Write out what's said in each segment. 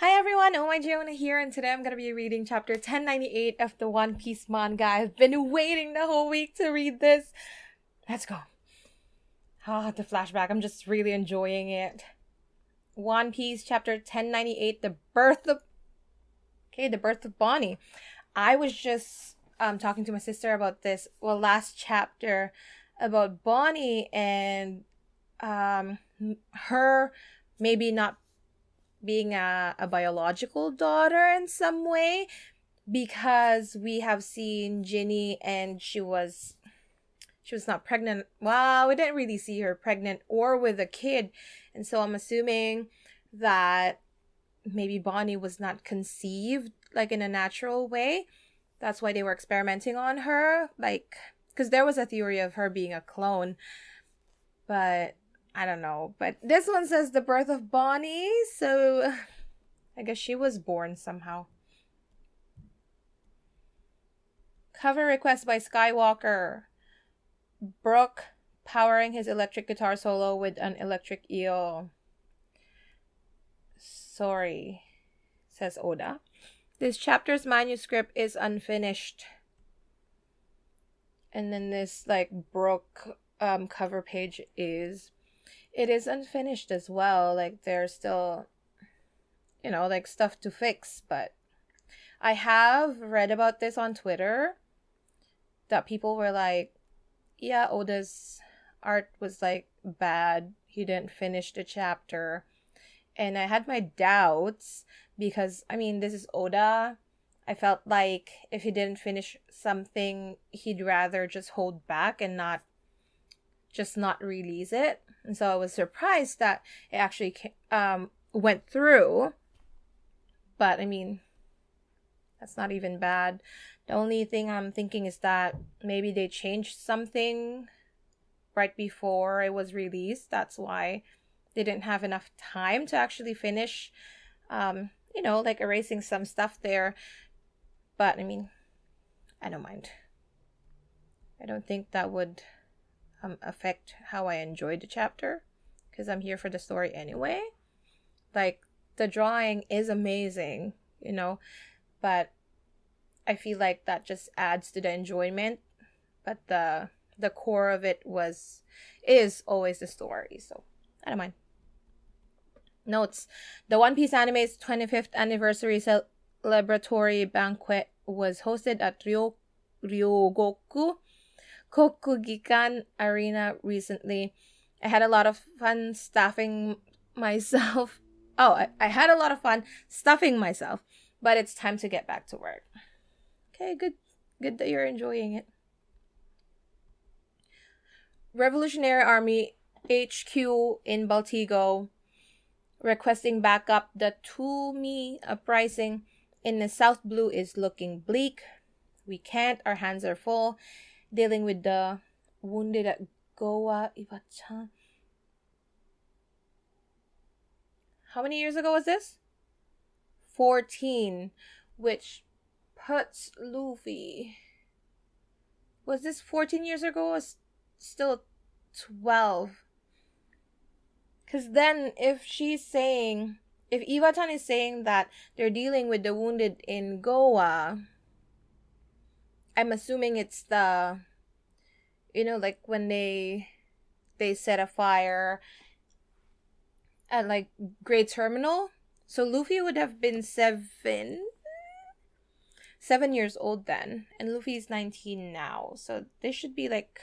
Hi everyone, Oh My Jonah here, and today I'm gonna be reading chapter 1098 of the One Piece manga. I've been waiting the whole week to read this. Let's go. The flashback, I'm just really enjoying it. One Piece chapter 1098, the birth of Bonnie. I was just talking to my sister about this, last chapter about Bonnie and her maybe not being a biological daughter in some way, because we have seen Jinny and she was not pregnant. Well, we didn't really see her pregnant or with a kid, and so I'm assuming that maybe Bonnie was not conceived like in a natural way. That's why they were experimenting on her, like, because there was a theory of her being a clone, but I don't know. But this one says the birth of Bonnie, so I guess she was born somehow. Cover request by Skywalker. Brooke powering his electric guitar solo with an electric eel. Sorry, says Oda. This chapter's manuscript is unfinished. And then this, like, Brooke cover page is. It is unfinished as well. Like, there's still, like, stuff to fix. But I have read about this on Twitter, that people were like, yeah, Oda's art was, like, bad. He didn't finish the chapter. And I had my doubts because, this is Oda. I felt like if he didn't finish something, he'd rather just hold back and not release it. And so I was surprised that it actually went through. But that's not even bad. The only thing I'm thinking is that maybe they changed something right before it was released. That's why they didn't have enough time to actually finish, like erasing some stuff there. But I don't mind. I don't think that would affect how I enjoyed the chapter, because I'm here for the story anyway. Like, the drawing is amazing, but I feel like that just adds to the enjoyment. But the core of it is always the story, so I don't mind. Notes: the One Piece anime's 25th anniversary celebratory banquet was hosted at Ryogoku Kokugikan Arena recently. I had a lot of fun staffing myself. I had a lot of fun stuffing myself, but it's time to get back to work. Okay, good that you're enjoying it. Revolutionary Army HQ in Baltigo requesting backup. The Tumi uprising in the South Blue is looking bleak. We can't, our hands are full dealing with the wounded at Goa Iwachan. How many years ago was this? 14, which puts Luffy. Was this 14 years ago or still 12? Because then if Iwatan is saying that they're dealing with the wounded in Goa, I'm assuming it's the, like when they set a fire at, like, Great Terminal. So Luffy would have been 7 years old then, and Luffy's 19 now. So this should be like,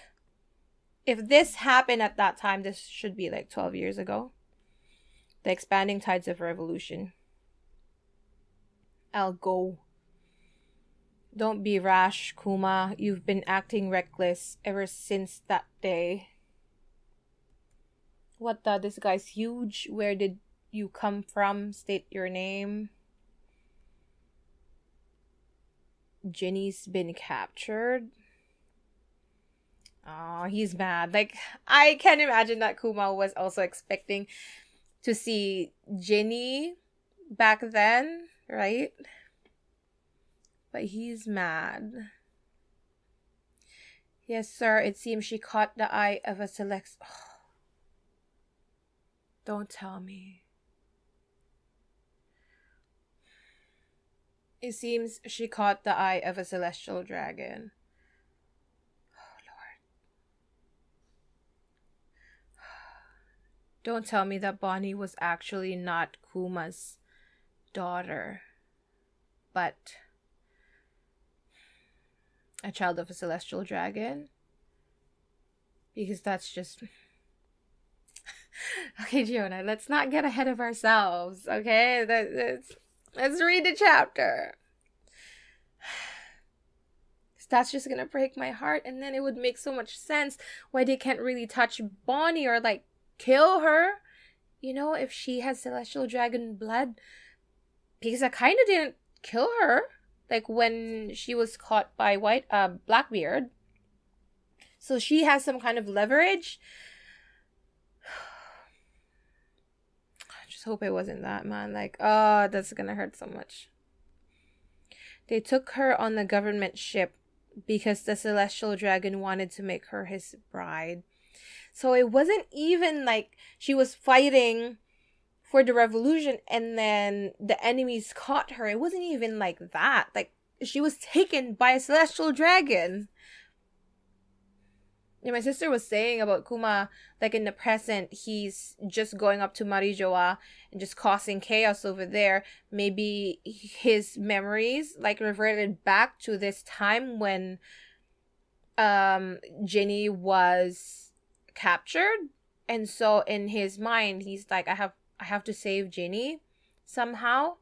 if this happened at that time, this should be like 12 years ago. The expanding tides of revolution. I'll go. Don't be rash, Kuma. You've been acting reckless ever since that day. What the? This guy's huge. Where did you come from? State your name. Jinny's been captured. Oh, he's mad. Like, I can imagine that Kuma was also expecting to see Jinny back then, right? But he's mad. Yes, sir. It seems she caught the eye of a select... Oh. Don't tell me. It seems she caught the eye of a celestial dragon. Oh, Lord. Don't tell me that Bonnie was actually not Kuma's daughter, but a child of a celestial dragon. Because that's just... Okay, Jonah, let's not get ahead of ourselves, okay? Let's read the chapter. That's just gonna break my heart, and then it would make so much sense why they can't really touch Bonnie or, like, kill her. You know, if she has celestial dragon blood, because I kind of didn't kill her, like, when she was caught by Blackbeard. So she has some kind of leverage. I just hope it wasn't that, man. Like, oh, that's gonna hurt so much. They took her on the government ship because the celestial dragon wanted to make her his bride. So it wasn't even like she was fighting for the revolution and then the enemies caught her. It wasn't even like that. Like, she was taken by a celestial dragon. Yeah, my sister was saying about Kuma, like, in the present, he's just going up to Marijoa and just causing chaos over there. Maybe his memories, like, reverted back to this time when Jinny was captured. And so in his mind, he's like, I have to save Jinny somehow.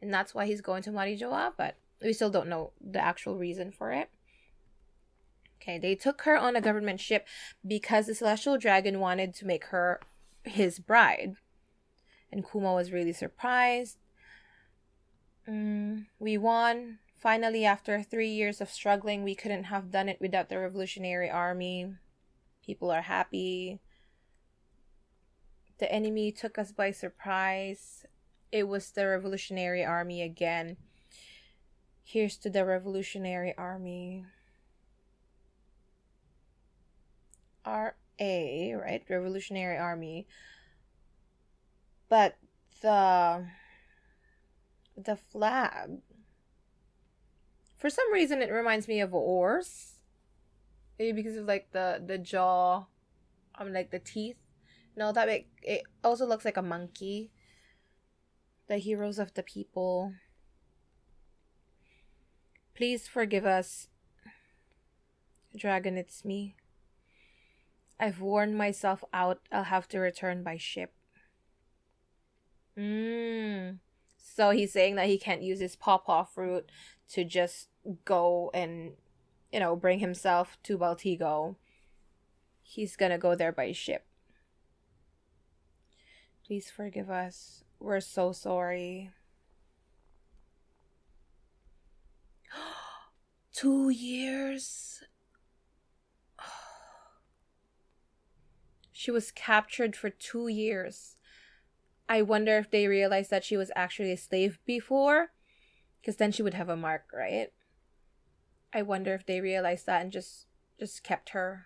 And that's why he's going to Marijoa, but we still don't know the actual reason for it. Okay, they took her on a government ship because the celestial dragon wanted to make her his bride. And Kuma was really surprised. We won. Finally, after 3 years of struggling, we couldn't have done it without the Revolutionary Army. People are happy. The enemy took us by surprise. It was the Revolutionary Army again. Here's to the Revolutionary Army. RA, right? Revolutionary Army. But the flag, for some reason, it reminds me of oars. Maybe because of, like, the jaw, like the teeth. No, it also looks like a monkey. The heroes of the people. Please forgive us. Dragon, it's me. I've worn myself out. I'll have to return by ship. So he's saying that he can't use his pawpaw fruit to just go and, bring himself to Baltigo. He's gonna go there by ship. Please forgive us. We're so sorry. 2 years? She was captured for 2 years. I wonder if they realized that she was actually a slave before. Because then she would have a mark, right? I wonder if they realized that and just kept her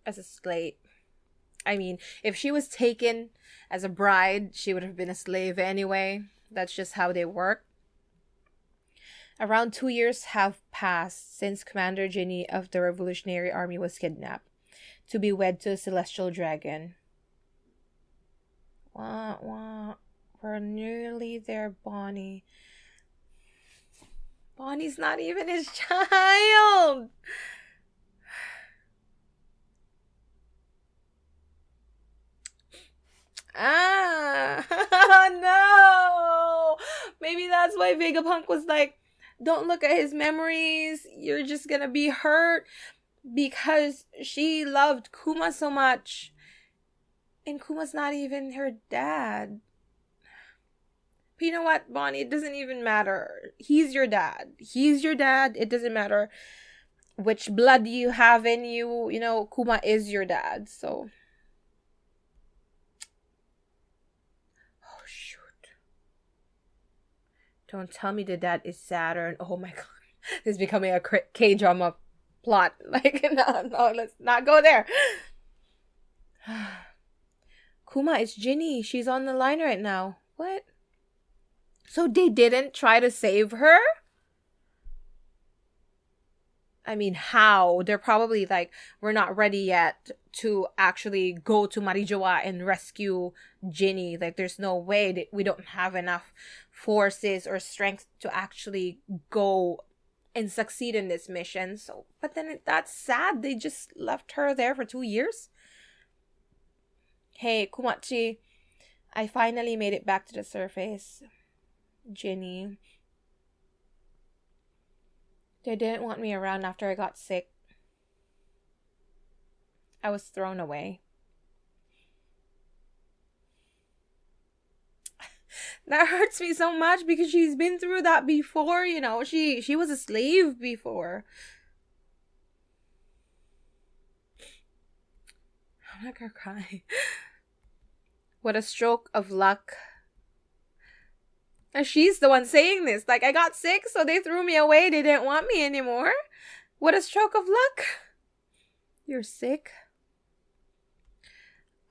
as a slave. I mean, if she was taken as a bride, she would have been a slave anyway. That's just how they work. Around 2 years have passed since Commander Jinny of the Revolutionary Army was kidnapped to be wed to a celestial dragon. Wah, wah. We're nearly there, Bonnie. Bonnie's not even his child. No. Maybe that's why Vegapunk was like, don't look at his memories. You're just gonna be hurt. Because she loved Kuma so much. And Kuma's not even her dad. But you know what, Bonnie? It doesn't even matter. He's your dad. He's your dad. It doesn't matter which blood you have in you. Kuma is your dad. So. Oh, shoot. Don't tell me the dad is Saturn. Oh my god. This is becoming a K-drama plot. Like, no, let's not go there. Kuma, it's Jinny. She's on the line right now. What? So they didn't try to save her? I mean, how? They're probably like, we're not ready yet to actually go to Marijoa and rescue Jinny. Like, there's no way that we don't have enough forces or strength to actually go and succeed in this mission. So, but then that's sad. They just left her there for 2 years. Hey, Kumachi, I finally made it back to the surface. Jinny. They didn't want me around after I got sick. I was thrown away. That hurts me so much because she's been through that before, you know. She was a slave before. I'm not gonna cry. What a stroke of luck. And she's the one saying this. Like, I got sick, so they threw me away. They didn't want me anymore. What a stroke of luck. You're sick?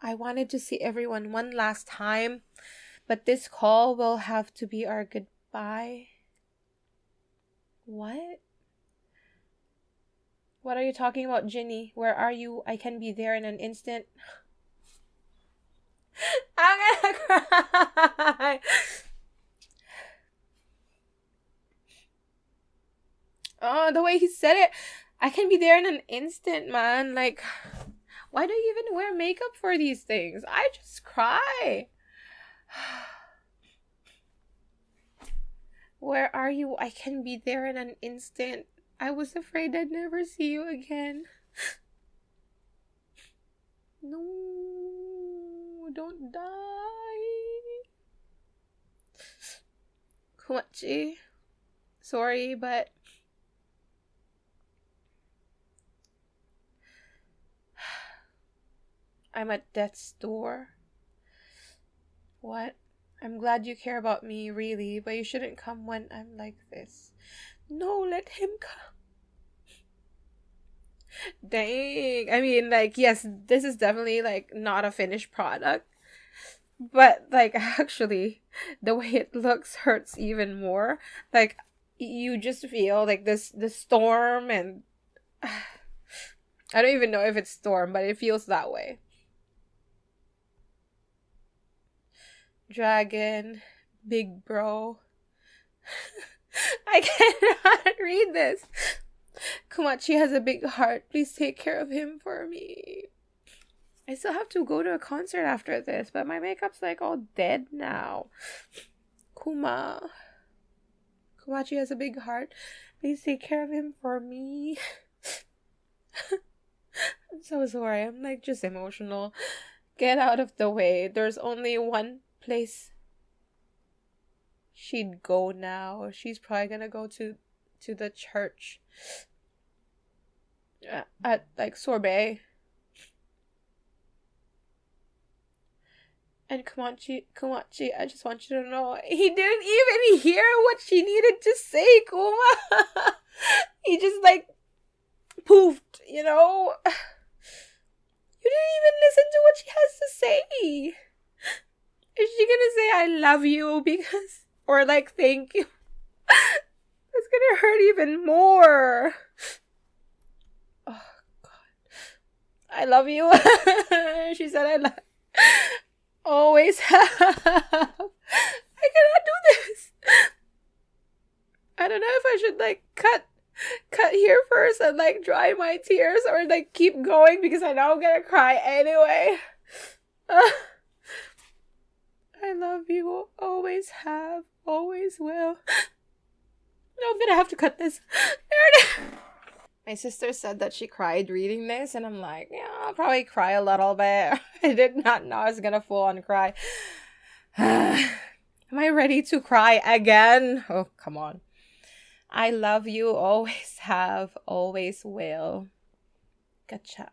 I wanted to see everyone one last time, but this call will have to be our goodbye. What? What are you talking about, Jinny? Where are you? I can be there in an instant. I'm gonna cry. Oh, the way he said it. I can be there in an instant, man. Like, why do you even wear makeup for these things? I just cry. Where are you? I can be there in an instant. I was afraid I'd never see you again. No, don't die. Kumachi, sorry, but I'm at death's door. What? I'm glad you care about me, really, but you shouldn't come when I'm like this. No, let him come. Dang. I mean, like, yes, this is definitely, like, not a finished product. But, like, actually, the way it looks hurts even more. Like, you just feel, like, the storm and... I don't even know if it's storm, but it feels that way. Dragon, big bro. I cannot read this. Kumachi has a big heart. Please take care of him for me. I still have to go to a concert after this, but my makeup's like all dead now. Kumachi has a big heart. Please take care of him for me. I'm so sorry. I'm like just emotional. Get out of the way. There's only one place she'd go now. She's probably gonna go to the church at like Sorbet. And Kumachi, I just want you to know, he didn't even hear what she needed to say, Kuma. He just like poofed, you know. You didn't even listen to what she has to say. Is she gonna say I love you because, or like thank you? It's gonna hurt even more. Oh God, I love you. She said I love. Always have. I cannot do this. I don't know if I should like cut here first and like dry my tears or like keep going because I know I'm gonna cry anyway. I love you. Always have. Always will. No, I'm gonna have to cut this. My sister said that she cried reading this, and I'm like, yeah, I'll probably cry a little bit. I did not know I was gonna full on cry. Am I ready to cry again? Oh, come on. I love you, always have, always will. Gotcha.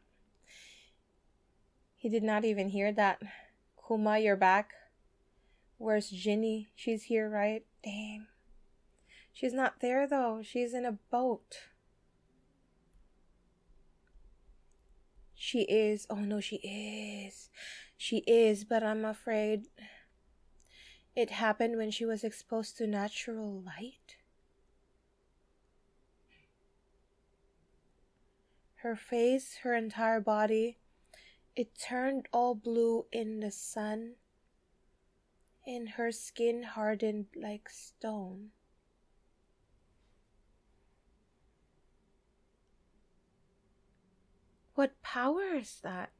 He did not even hear that. Kuma, you're back. Where's Jinny? She's here, right? Damn. She's not there, though. She's in a boat. She is. Oh, no, she is. She is, but I'm afraid. It happened when she was exposed to natural light. Her face, her entire body, it turned all blue in the sun, and her skin hardened like stone. What power is that?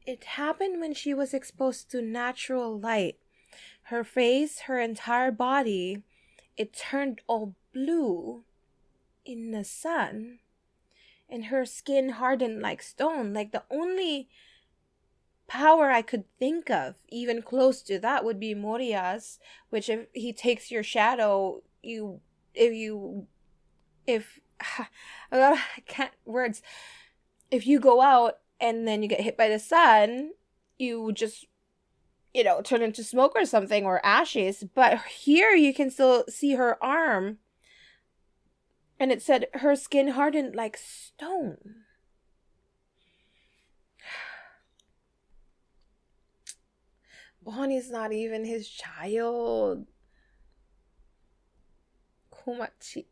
It happened when she was exposed to natural light. Her face, her entire body, it turned all blue in the sun, and her skin hardened like stone. Like, the only power I could think of, even close to that, would be Moriya's, which if he takes your shadow, if I can't words. If you go out and then you get hit by the sun, you just, turn into smoke or something, or ashes. But here you can still see her arm. And it said her skin hardened like stone. Bonnie's not even his child. Komachi.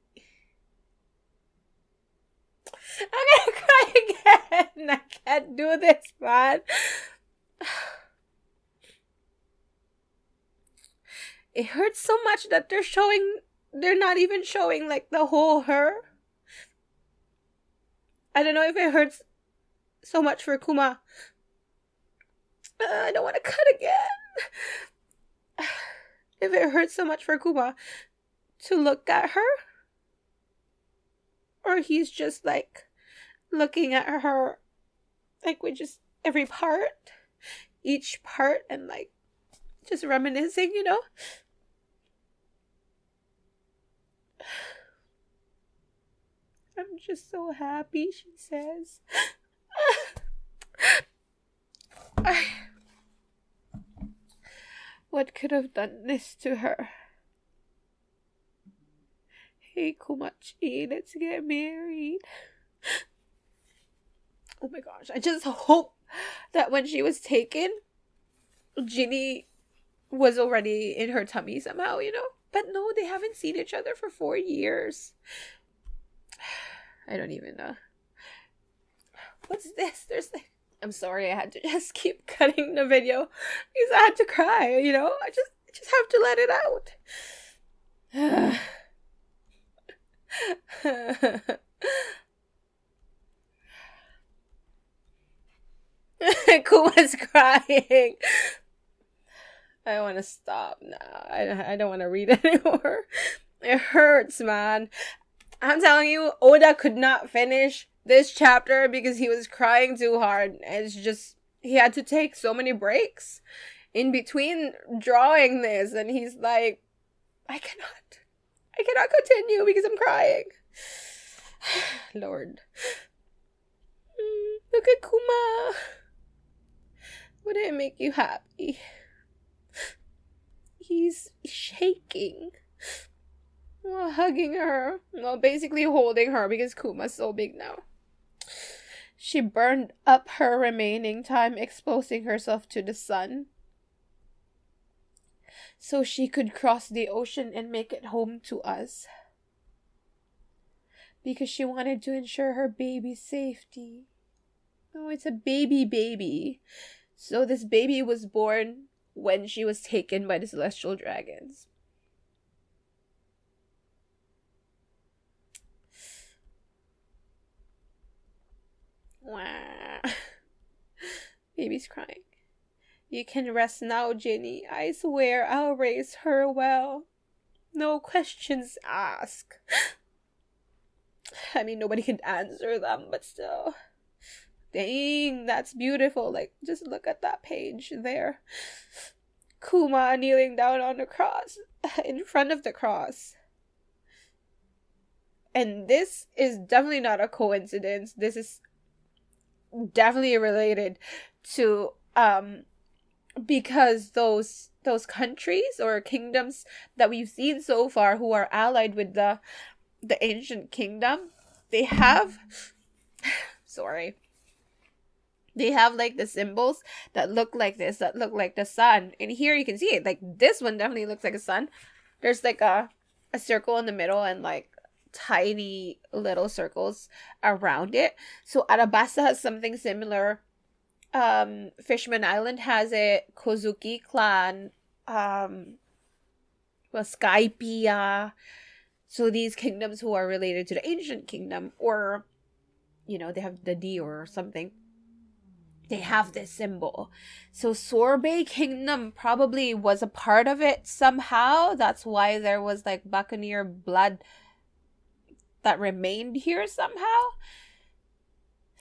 I'm gonna cry again. I can't do this, man. It hurts so much that they're not even showing like the whole her. I don't know if it hurts so much for Kuma. I don't want to cut again. If it hurts so much for Kuma to look at her, or he's just like looking at her like with just every part, each part, and like just reminiscing, I'm just so happy, she says. What could have done this to her? Hey, Komachi, let's get married. Oh my gosh, I just hope that when she was taken, Jinny was already in her tummy somehow, But no, they haven't seen each other for 4 years. I don't even know. What's this? I'm sorry, I had to just keep cutting the video because I had to cry, I just have to let it out. Kuma's crying. I want to stop now. I don't want to read anymore. It hurts, man. I'm telling you, Oda could not finish this chapter because he was crying too hard. It's just, he had to take so many breaks in between drawing this, and he's like, I cannot continue because I'm crying. Lord. Look at Kuma. Would it make you happy? He's shaking. Well, hugging her. Well, basically holding her because Kuma's so big now. She burned up her remaining time exposing herself to the sun so she could cross the ocean and make it home to us. Because she wanted to ensure her baby's safety. Oh, it's a baby. So this baby was born when she was taken by the celestial dragons. Wow. Baby's crying. You can rest now, Jinny. I swear I'll raise her well. No questions asked. I mean, nobody can answer them, but still. Dang, that's beautiful. Like, just look at that page there. Kuma kneeling down on the cross, in front of the cross. And this is definitely not a coincidence. This is definitely related to, because those countries or kingdoms that we've seen so far who are allied with the ancient kingdom, they have They have like the symbols that look like this, that look like the sun. And here you can see it. Like this one definitely looks like a sun. There's like a circle in the middle and like tiny little circles around it. So Arabasta has something similar. Fishman Island has it. Kozuki clan, Skypiea. So these kingdoms who are related to the ancient kingdom, or they have the D or something, they have this symbol. So Sorbet Kingdom probably was a part of it somehow. That's why there was like Buccaneer blood that remained here somehow.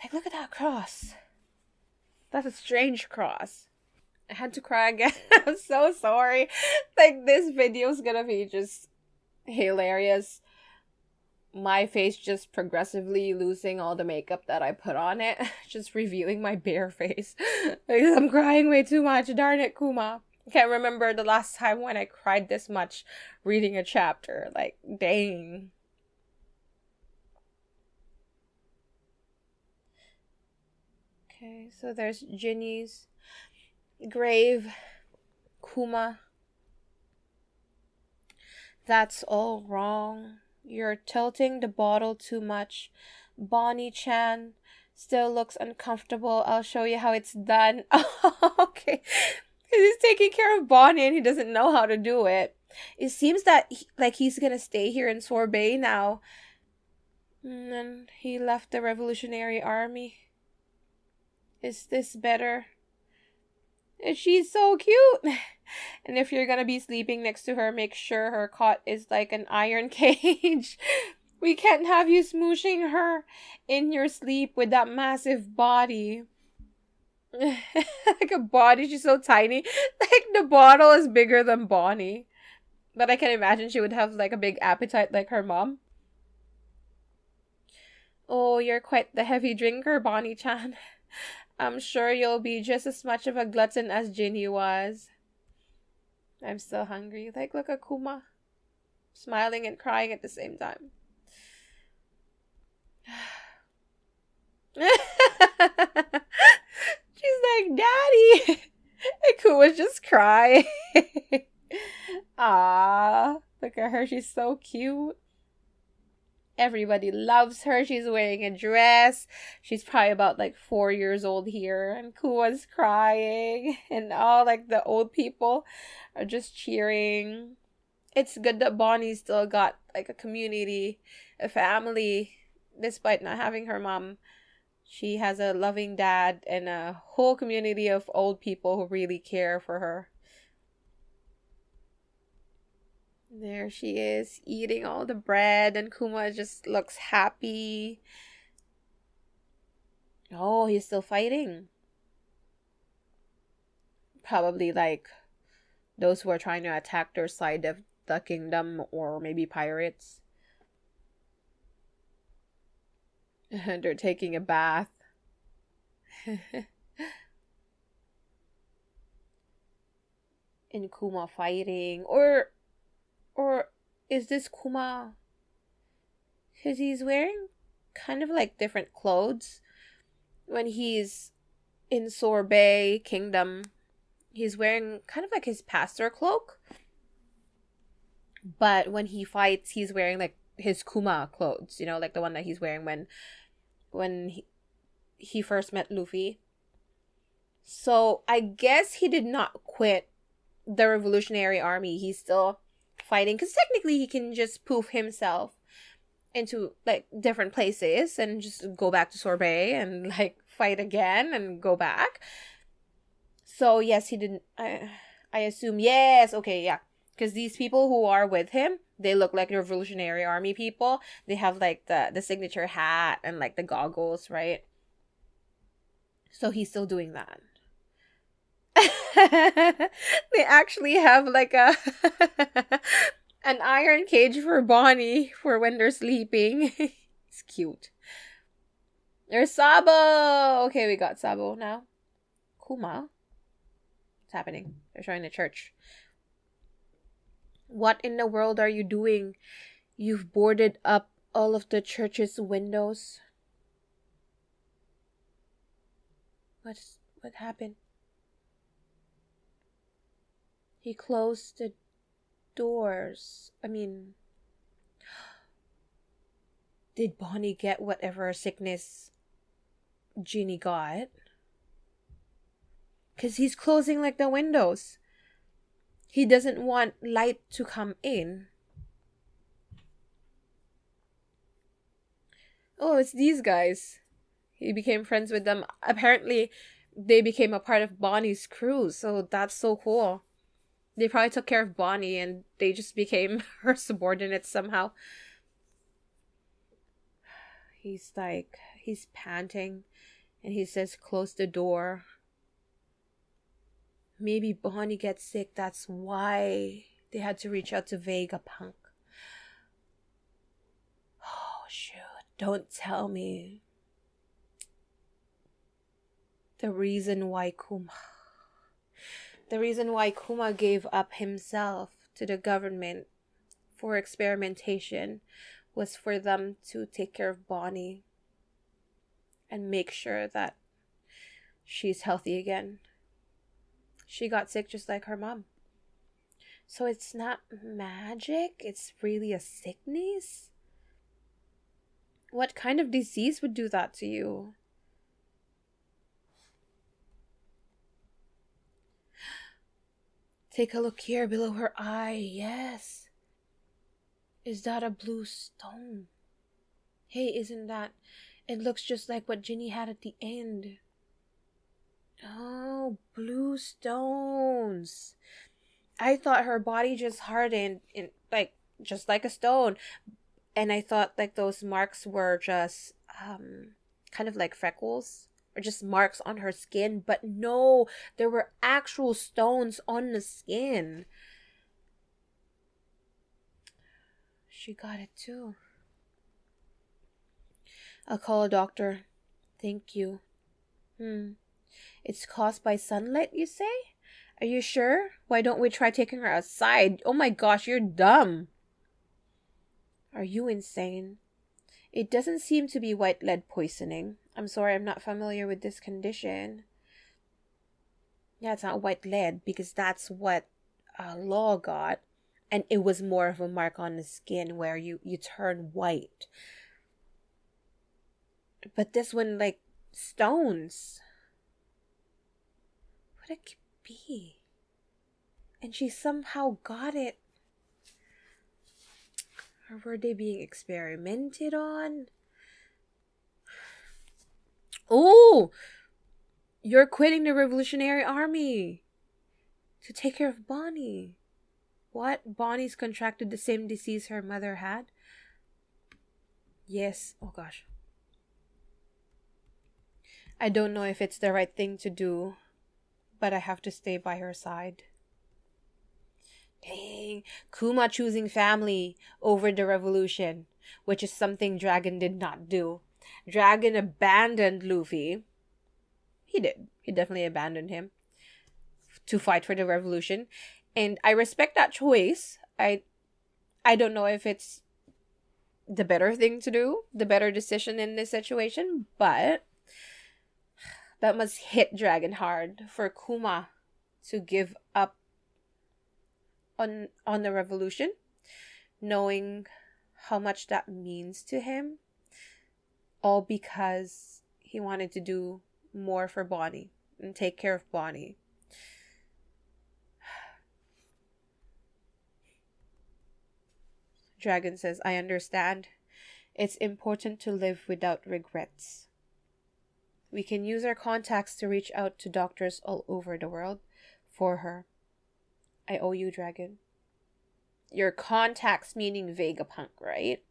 Like, look at that cross. That's a strange cross. I had to cry again. I'm so sorry. Like, this video is gonna be just hilarious. My face just progressively losing all the makeup that I put on it. Just revealing my bare face. Because I'm crying way too much. Darn it, Kuma. I can't remember the last time when I cried this much reading a chapter. Like, dang. Okay, so there's Jinny's grave. Kuma. That's all wrong. You're tilting the bottle too much. Bonnie-chan still looks uncomfortable. I'll show you how it's done. Okay. He's taking care of Bonnie and he doesn't know how to do it. It seems that he's gonna stay here in Sorbet now. And then he left the Revolutionary Army. Is this better? And she's so cute. And if you're gonna be sleeping next to her, make sure her cot is like an iron cage. We can't have you smooshing her in your sleep with that massive body. Like a body, she's so tiny. Like the bottle is bigger than Bonnie. But I can imagine she would have like a big appetite like her mom. Oh, you're quite the heavy drinker, Bonnie-chan. I'm sure you'll be just as much of a glutton as Jinny was. I'm still hungry. Like, look at Kuma. Smiling and crying at the same time. She's like, Daddy! And Kuma's just crying. Ah, look at her. She's so cute. Everybody loves her. She's wearing a dress. She's probably about like 4 years old here. And Kua's crying. And all like the old people are just cheering. It's good that Bonnie still got like a community, a family, despite not having her mom. She has a loving dad and a whole community of old people who really care for her. There she is, eating all the bread, and Kuma just looks happy. Oh, he's still fighting. Probably like those who are trying to attack their side of the kingdom, or maybe pirates. They're taking a bath. And Kuma fighting. Or is this Kuma? Because he's wearing kind of like different clothes. When he's in Sorbet Kingdom, he's wearing kind of like his pastor cloak. But when he fights, he's wearing like his Kuma clothes. Like the one that he's wearing when he first met Luffy. So I guess he did not quit the Revolutionary Army. He's still fighting, because technically he can just poof himself into like different places and just go back to Sorbet and like fight again and go back. So yes, he didn't. I assume yes. Okay, yeah, because these people who are with him, they look like Revolutionary Army people. They have like the signature hat and like the goggles, right? So he's still doing that. They actually have like an iron cage for Bonnie for when they're sleeping. It's cute. There's Sabo. Okay, we got Sabo now. Kuma. What's happening? They're showing the church. What in the world are you doing? You've boarded up all of the church's windows. What happened? He closed the doors. I mean, did Bonnie get whatever sickness Jinny got? Because he's closing like the windows. He doesn't want light to come in. Oh, it's these guys. He became friends with them. Apparently, they became a part of Bonnie's crew, so that's so cool. They probably took care of Bonnie and they just became her subordinates somehow. He's panting and he says, close the door. Maybe Bonnie gets sick, that's why they had to reach out to Vegapunk. Oh, shoot. Don't tell me. The reason why Kuma gave up himself to the government for experimentation was for them to take care of Bonnie and make sure that she's healthy again. She got sick just like her mom. So it's not magic, it's really a sickness? What kind of disease would do that to you? Take a look here below her eye. Yes. Is that a blue stone? Hey, isn't that... It looks just like what Jinny had at the end. Oh, blue stones. I thought her body just hardened, just like a stone. And I thought like those marks were just kind of like freckles. Or just marks on her skin. But no, there were actual stones on the skin. She got it too. I'll call a doctor. Thank you. It's caused by sunlight, you say? Are you sure? Why don't we try taking her outside? Oh my gosh, you're dumb. Are you insane? It doesn't seem to be white lead poisoning. I'm sorry, I'm not familiar with this condition. Yeah, it's not white lead because that's what Law got. And it was more of a mark on the skin where you turn white. But this one, like, stones. What it could be? And she somehow got it. Or were they being experimented on? Oh! You're quitting the Revolutionary Army to take care of Bonnie. What? Bonnie's contracted the same disease her mother had? Yes. Oh gosh. I don't know if it's the right thing to do, but I have to stay by her side. Dang. Kuma choosing family over the revolution, which is something Dragon did not do. Dragon abandoned Luffy. He did. He definitely abandoned him to fight for the revolution. And I respect that choice. I don't know if it's the better thing to do, the better decision in this situation, but that must hit Dragon hard for Kuma to give up on the revolution, knowing how much that means to him, all because he wanted to do more for Bonnie and take care of Bonnie. Dragon says, I understand. It's important to live without regrets. We can use our contacts to reach out to doctors all over the world for her. I owe you, Dragon. Your contacts meaning Vegapunk, right?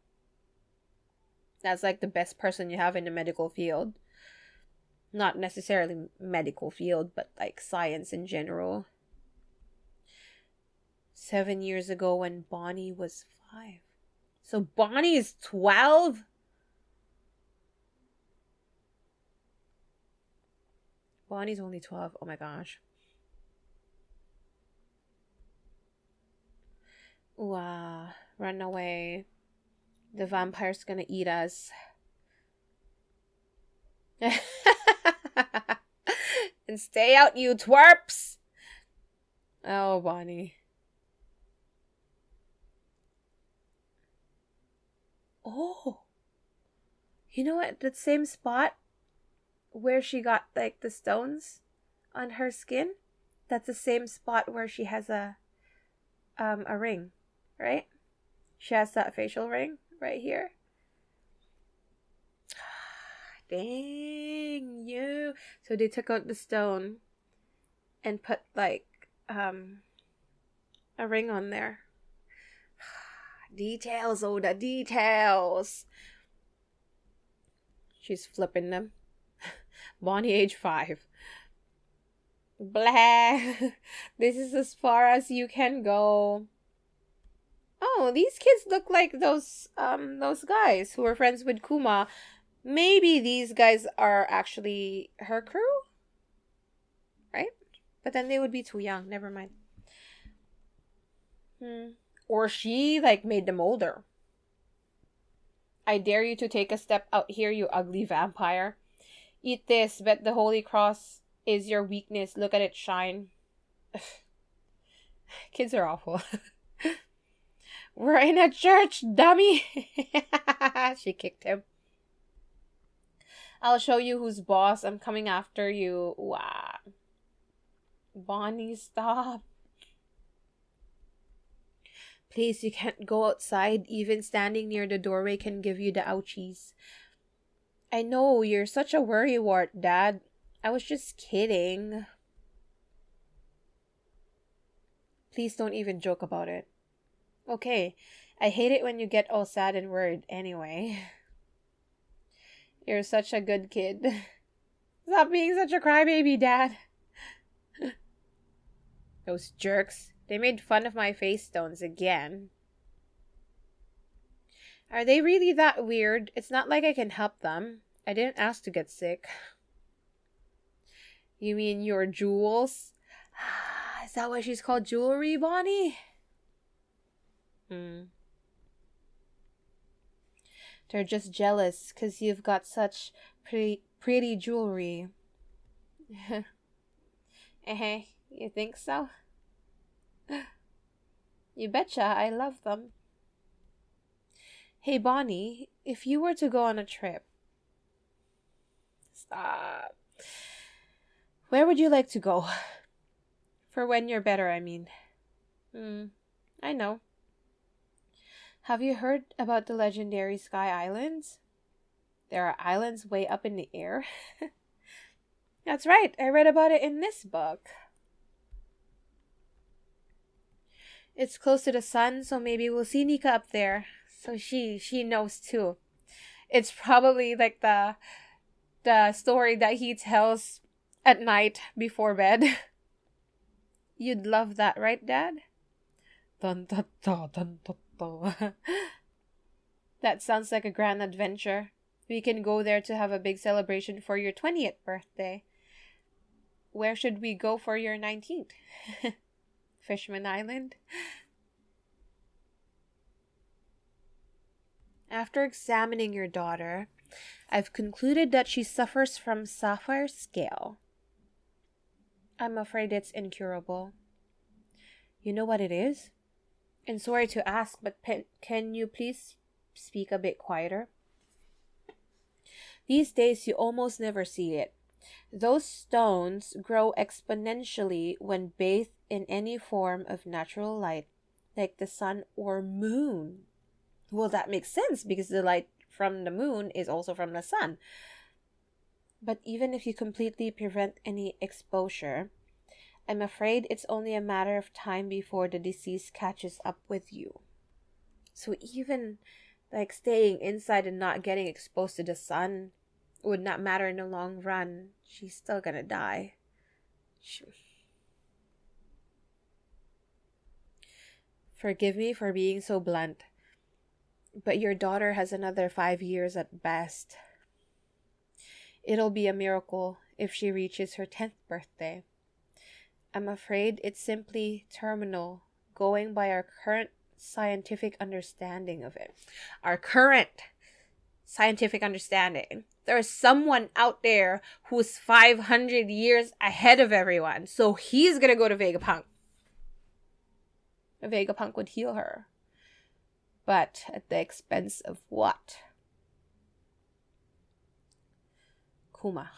That's like the best person you have in the medical field. Not necessarily medical field, but like science in general. 7 years ago when Bonnie was 5. So Bonnie is 12? Bonnie's only 12. Oh my gosh. Wow. Run away. The vampire's gonna eat us. And stay out, you twerps! Oh, Bonnie. Oh. You know what? The same spot where she got, like, the stones on her skin, that's the same spot where she has a ring, right? She has that facial ring right here. Dang you. So they took out the stone and put, like, a ring on there. Details, Oda, details. She's flipping them. Bonnie, age 5. Blah. This is as far as you can go. Oh, these kids look like those guys who were friends with Kuma. Maybe these guys are actually her crew? Right? But then they would be too young. Never mind. Or she, like, made them older. I dare you to take a step out here, you ugly vampire. Eat this. Bet the Holy Cross is your weakness. Look at it shine. Kids are awful. We're in a church, dummy. She kicked him. I'll show you who's boss. I'm coming after you. Wow. Bonnie, stop. Please, you can't go outside. Even standing near the doorway can give you the ouchies. I know, you're such a worrywart, Dad. I was just kidding. Please don't even joke about it. Okay, I hate it when you get all sad and worried anyway. You're such a good kid. Stop being such a crybaby, Dad. Those jerks. They made fun of my face stones again. Are they really that weird? It's not like I can help them. I didn't ask to get sick. You mean your jewels? Is that why she's called jewelry, Bonnie? They're just jealous because you've got such pretty jewelry. You think so? You betcha, I love them. Hey, Bonnie, if you were to go on a trip... Stop. Where would you like to go? For when you're better, I mean. I know. Have you heard about the legendary Sky Islands? There are islands way up in the air. That's right, I read about it in this book. It's close to the sun, so maybe we'll see Nika up there. So she knows too. It's probably like the story that he tells at night before bed. You'd love that, right, Dad? Dun, dun, dun, dun, dun, dun. That sounds like a grand adventure. We can go there to have a big celebration for your 20th birthday. Where should we go for your 19th? Fishman Island? After examining your daughter, I've concluded that she suffers from sapphire scale. I'm afraid it's incurable. You know what it is? And sorry to ask, but can you please speak a bit quieter? These days you almost never see it. Those stones grow exponentially when bathed in any form of natural light, like the sun or moon. Well, that makes sense because the light from the moon is also from the sun. But even if you completely prevent any exposure, I'm afraid it's only a matter of time before the disease catches up with you. So even like staying inside and not getting exposed to the sun would not matter in the long run. She's still gonna die. Forgive me for being so blunt, but your daughter has another 5 years at best. It'll be a miracle if she reaches her 10th birthday. I'm afraid it's simply terminal, going by our current scientific understanding of it. Our current scientific understanding. There's someone out there who's 500 years ahead of everyone. So he's gonna go to Vegapunk. Vegapunk would heal her. But at the expense of what? Kuma.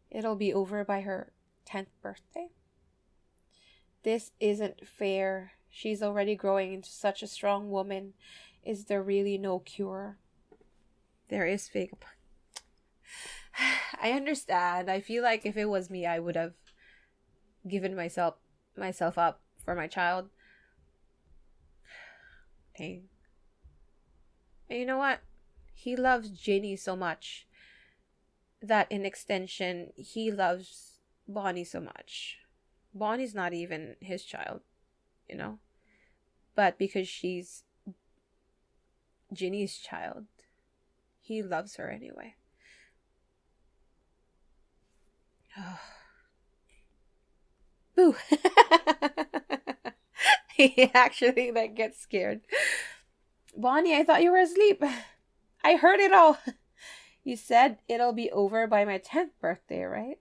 It'll be over by her 10th birthday. This isn't fair. She's already growing into such a strong woman. Is there really no cure? There is Vegapunk. I understand. I feel like if it was me, I would have given myself up for my child. Dang. And you know what? He loves Jinny so much that in extension, he loves Bonnie so much. Bonnie's not even his child, you know? But because she's Jinny's child, he loves her anyway. Oh. Boo! He actually gets scared. Bonnie, I thought you were asleep. I heard it all. You said it'll be over by my 10th birthday, right?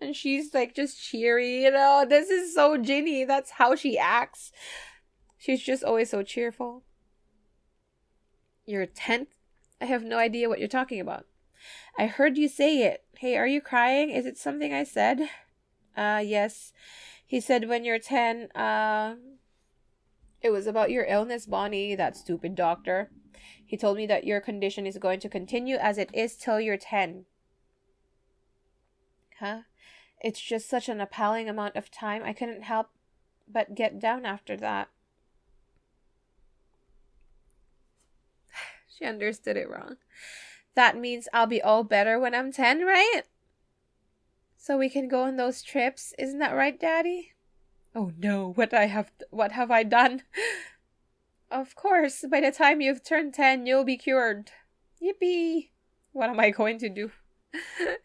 And she's just cheery, this is so Jinny. That's how she acts. She's just always so cheerful. Your 10th? I have no idea what you're talking about. I heard you say it. Hey, are you crying? Is it something I said? Yes. He said when you're 10, it was about your illness, Bonnie, that stupid doctor. He told me that your condition is going to continue as it is till you're 10. Huh? It's just such an appalling amount of time. I couldn't help but get down after that. She understood it wrong. That means I'll be all better when I'm 10, right? So we can go on those trips. Isn't that right, Daddy? Oh no, what have I done? Of course, by the time you've turned 10, you'll be cured. Yippee! What am I going to do?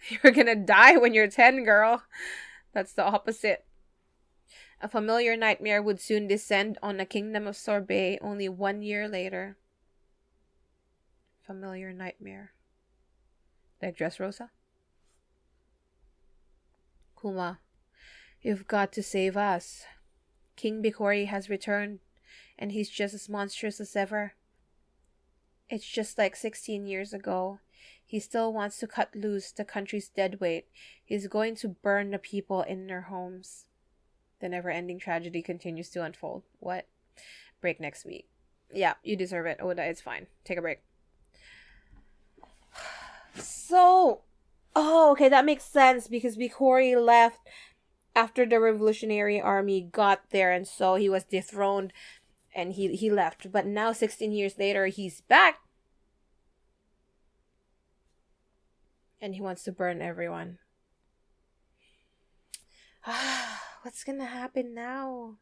You're gonna die when you're 10, girl. That's the opposite. A familiar nightmare would soon descend on the kingdom of Sorbet only 1 year later. Familiar nightmare. Like Dressrosa? Kuma, you've got to save us. King Bikori has returned, and he's just as monstrous as ever. It's just like 16 years ago. He still wants to cut loose the country's deadweight. He's going to burn the people in their homes. The never-ending tragedy continues to unfold. What? Break next week. Yeah, you deserve it, Oda. It's fine. Take a break. So, okay, that makes sense because Bikori left after the Revolutionary Army got there, and so he was dethroned and he left. But now, 16 years later, he's back. And he wants to burn everyone. What's gonna happen now?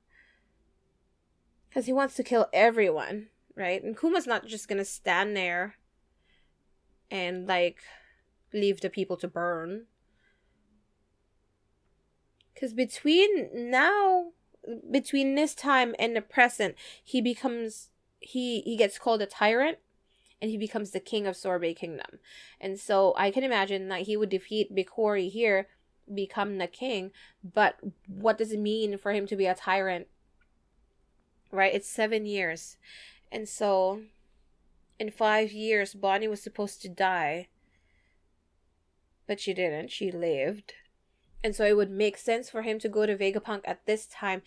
Because he wants to kill everyone, right? And Kuma's not just gonna stand there and leave the people to burn. Because between this time and the present, he gets called a tyrant, and he becomes the king of Sorbet Kingdom. And so I can imagine that he would defeat Bikori here, become the king, but what does it mean for him to be a tyrant? Right? It's 7 years. And so in 5 years, Bonnie was supposed to die, but she didn't. She lived. And so it would make sense for him to go to Vegapunk at this time.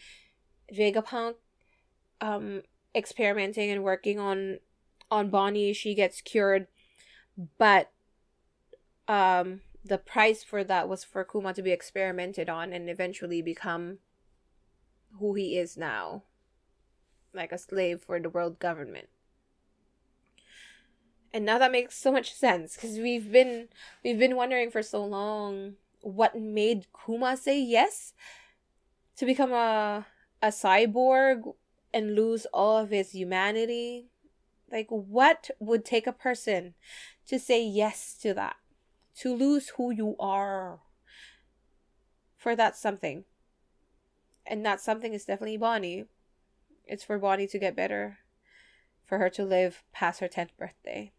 Vegapunk experimenting and working on Bonnie. She gets cured, but the price for that was for Kuma to be experimented on and eventually become who he is now, like a slave for the world government. And now that makes so much sense, because we've been wondering for so long what made Kuma say yes to become a cyborg and lose all of his humanity. Like, what would take a person to say yes to that? To lose who you are for that something. And that something is definitely Bonnie. It's for Bonnie to get better. For her to live past her 10th birthday.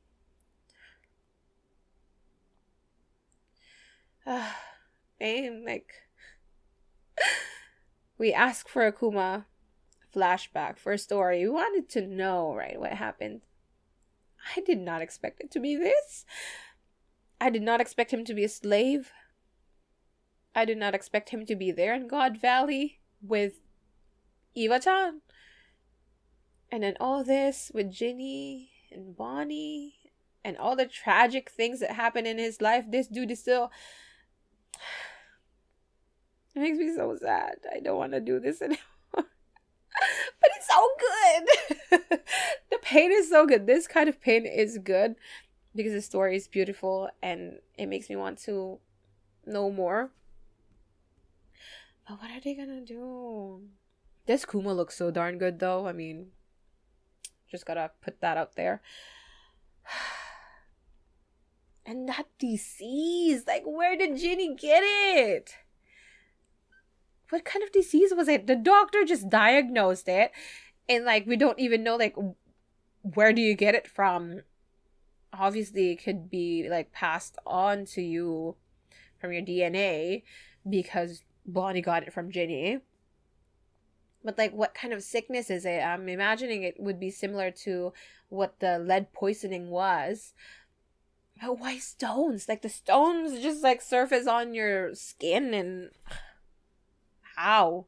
And like, we asked for a Kuma flashback for a story. We wanted to know, right, what happened. I did not expect it to be this. I did not expect him to be a slave. I did not expect him to be there in God Valley with Eva-chan. And then all this with Jinny and Bonnie and all the tragic things that happen in his life. This dude is still... It makes me so sad. I don't want to do this anymore. But it's so good. The pain is so good. This kind of pain is good because the story is beautiful and it makes me want to know more. But what are they gonna do? This Kuma looks so darn good though. I mean, just gotta put that out there. And that disease, like, where did Jinny get it? What kind of disease was it? The doctor just diagnosed it, and like, we don't even know, like, where do you get it from? Obviously, it could be like passed on to you from your DNA because Bonnie got it from Jinny. But like, what kind of sickness is it? I'm imagining it would be similar to what the lead poisoning was. But why stones? Like, the stones just like surface on your skin, and how?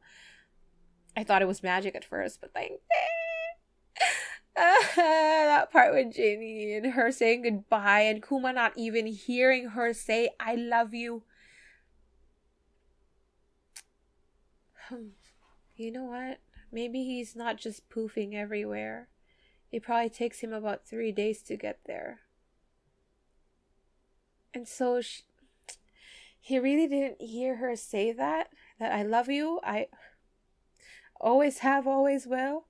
I thought it was magic at first, but like, that part with Jinny and her saying goodbye and Kuma not even hearing her say I love you. You know what? Maybe he's not just poofing everywhere. It probably takes him about 3 days to get there. And so he really didn't hear her say that I love you. I always have, always will.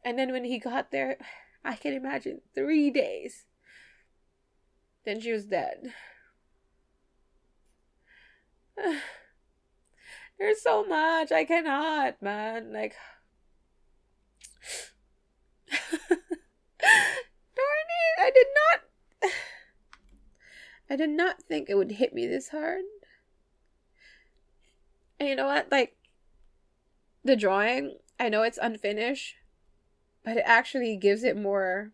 And then when he got there, I can imagine 3 days. Then she was dead. There's so much. I cannot, man. Like, darn it. I did not think it would hit me this hard. And you know what? Like, the drawing, I know it's unfinished, but it actually gives it more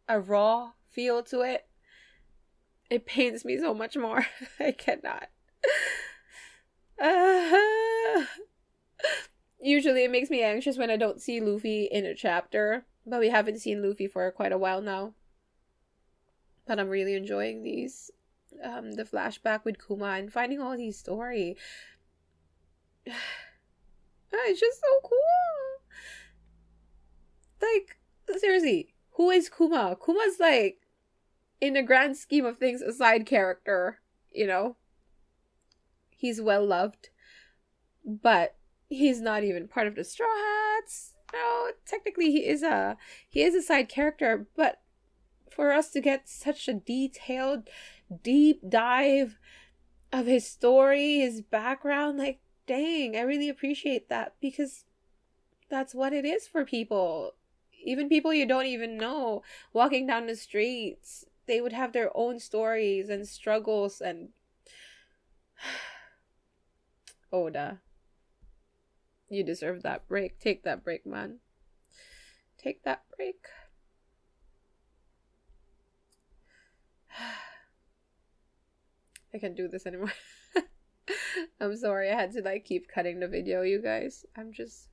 a raw feel to it. It pains me so much more. I cannot. Usually it makes me anxious when I don't see Luffy in a chapter, but we haven't seen Luffy for quite a while now. But I'm really enjoying these. The flashback with Kuma and finding all these stories. It's just so cool. Like, seriously, who is Kuma? Kuma's like, in the grand scheme of things, a side character, you know? He's well loved, but he's not even part of the Straw Hats. No, technically he is a side character, but for us to get such a detailed, deep dive of his story, his background, like, dang, I really appreciate that, because that's what it is for people. Even people you don't even know, walking down the streets, they would have their own stories and struggles and... Oda, you deserve that break. Take that break, man. Take that break. I can't do this anymore. I'm sorry, I had to like keep cutting the video, you guys. I'm just...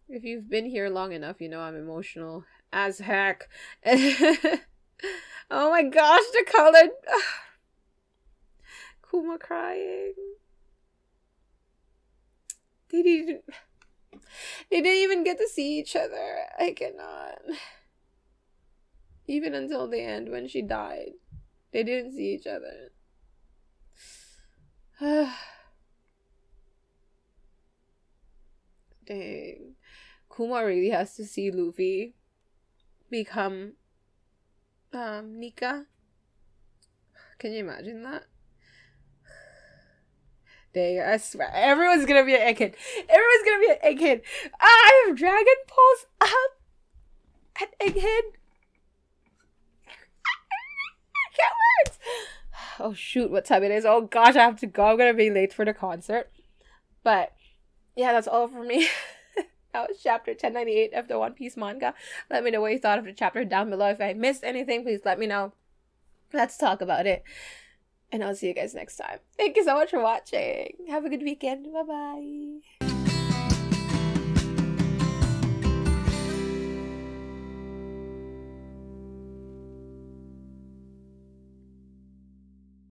If you've been here long enough, you know I'm emotional as heck. Oh my gosh, the colored... Kuma crying. They didn't even get to see each other. I cannot. Even until the end when she died, they didn't see each other. Dang. Kuma really has to see Luffy become Nika. Can you imagine that? Dang, I swear, everyone's gonna be an egghead. Everyone's gonna be an egghead. I have Dragon Pulse up at egghead. I can't cards. Oh shoot, what time it is? Oh gosh, I have to go. I'm gonna be late for the concert. But yeah, that's all for me. That was chapter 1098 of the One Piece manga. Let me know what you thought of the chapter down below. If I missed anything, please let me know. Let's talk about it. And I'll see you guys next time. Thank you so much for watching. Have a good weekend. Bye-bye.